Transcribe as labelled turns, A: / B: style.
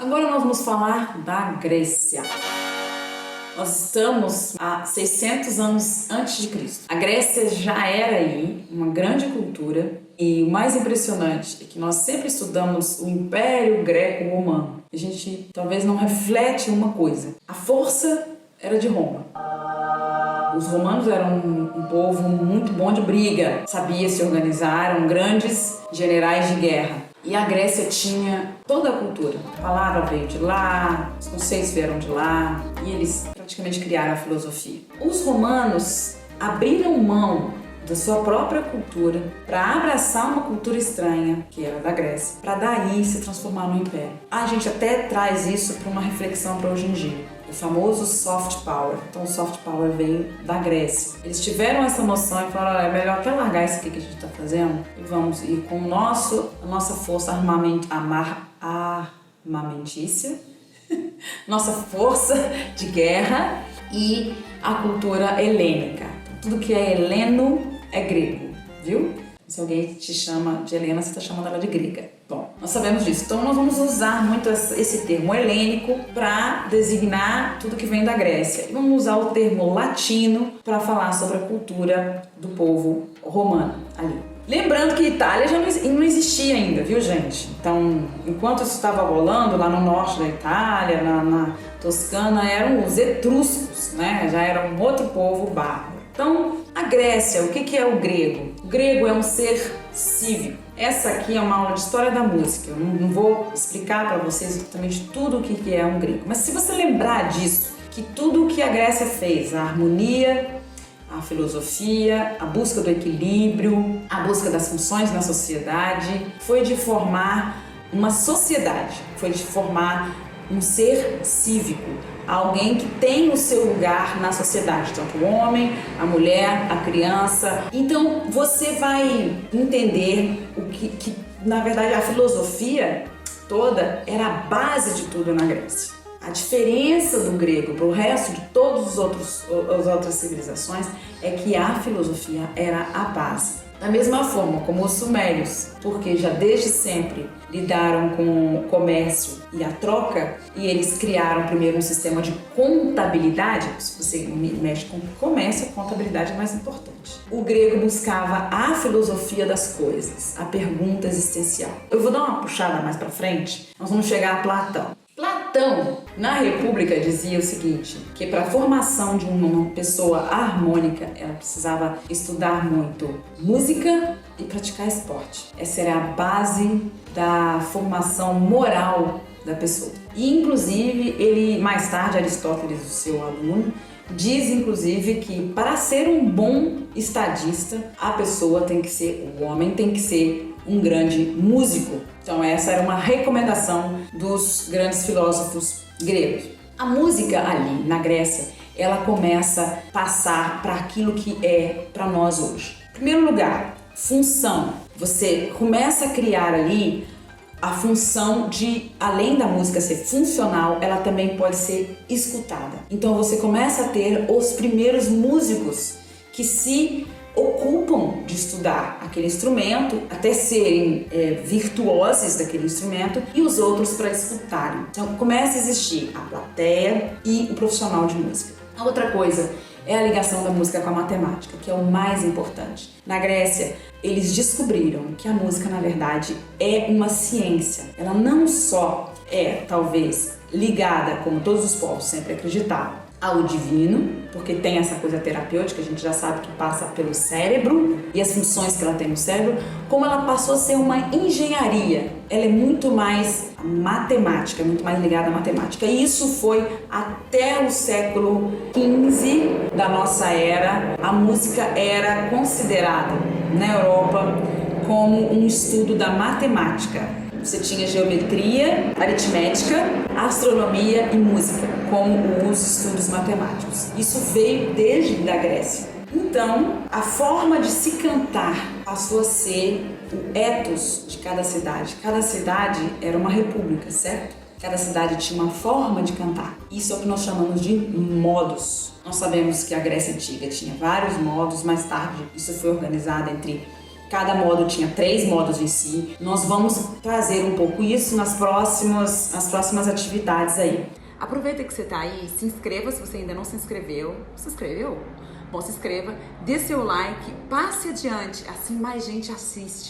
A: Agora nós vamos falar da Grécia. Nós estamos há 600 anos antes de Cristo. A Grécia já era aí uma grande cultura e o mais impressionante é que nós sempre estudamos o Império Greco-Romano. A gente talvez não reflete uma coisa. A força era de Roma. Os romanos eram um povo muito bom de briga, sabia se organizar, eram grandes generais de guerra. E a Grécia tinha toda a cultura. A palavra veio de lá, os conceitos vieram de lá e eles praticamente criaram a filosofia. Os romanos abriram mão da sua própria cultura para abraçar uma cultura estranha, que era da Grécia, para daí se transformar no império. A gente até traz isso para uma reflexão para hoje em dia. O famoso soft power. Então o soft power veio da Grécia. Eles tiveram essa noção e falaram, é melhor até largar isso aqui que a gente está fazendo e vamos ir com a nossa força armamentícia, nossa força de guerra e a cultura helênica. Então, tudo que é heleno é grego, viu? Se alguém te chama de Helena, você está chamando ela de grega. Bom, nós sabemos disso. Então nós vamos usar muito esse termo helênico para designar tudo que vem da Grécia. E vamos usar o termo latino para falar sobre a cultura do povo romano ali. Lembrando que Itália já não existia ainda, viu, gente? Então, enquanto isso estava rolando lá no norte da Itália, na Toscana, eram os etruscos, né? Já era um outro povo bárbaro. Então, a Grécia, o que é o grego? O grego é um ser cívico. Essa aqui é uma aula de história da música. Eu não vou explicar para vocês exatamente tudo o que é um grego. Mas se você lembrar disso, que tudo o que a Grécia fez, a harmonia, a filosofia, a busca do equilíbrio, a busca das funções na sociedade, foi de formar uma sociedade, foi de formar um ser cívico, alguém que tem o seu lugar na sociedade, tanto o homem, a mulher, a criança. Então você vai entender o que na verdade a filosofia toda era a base de tudo na Grécia. A diferença do grego para o resto de todas as outras civilizações é que a filosofia era a base. Da mesma forma como os sumérios, porque já desde sempre lidaram com o comércio e a troca, e eles criaram primeiro um sistema de contabilidade. Se você mexe com comércio, a contabilidade é mais importante. O grego buscava a filosofia das coisas, a pergunta existencial. Eu vou dar uma puxada mais para frente, nós vamos chegar a Platão. Platão, na República, dizia o seguinte, que para a formação de uma pessoa harmônica, ela precisava estudar muito música e praticar esporte. Essa era a base da formação moral da pessoa. E, inclusive, ele, mais tarde, Aristóteles, o seu aluno, diz, inclusive, que para ser um bom estadista, a pessoa tem que ser, o homem tem que ser um grande músico. Então essa era uma recomendação dos grandes filósofos gregos. A música ali na Grécia, ela começa a passar para aquilo que é para nós hoje. Em primeiro lugar, função. Você começa a criar ali a função de, além da música ser funcional, ela também pode ser escutada. Então você começa a ter os primeiros músicos que se ocupam de estudar aquele instrumento até serem virtuosos daquele instrumento e os outros para escutarem. Então começa a existir a plateia e o profissional de música. A outra coisa é a ligação da música com a matemática, que é o mais importante. Na Grécia, eles descobriram que a música, na verdade, é uma ciência. Ela não só é, talvez, ligada, como todos os povos sempre acreditavam, ao divino, porque tem essa coisa terapêutica, a gente já sabe que passa pelo cérebro e as funções que ela tem no cérebro, como ela passou a ser uma engenharia. Ela é muito mais matemática, muito mais ligada à matemática. E isso foi até o século XV da nossa era. A música era considerada na Europa como um estudo da matemática. Você tinha geometria, aritmética, astronomia e música, como os estudos matemáticos. Isso veio desde a Grécia. Então, a forma de se cantar passou a ser o ethos de cada cidade. Cada cidade era uma república, certo? Cada cidade tinha uma forma de cantar. Isso é o que nós chamamos de modos. Nós sabemos que a Grécia Antiga tinha vários modos, mais tarde isso foi organizado entre Cada módulo tinha 3 módulos em si. Nós vamos trazer um pouco isso nas próximas atividades aí. Aproveita que você está aí, se inscreva se você ainda não se inscreveu. Se inscreveu? Bom, se inscreva, dê seu like, passe adiante, assim mais gente assiste.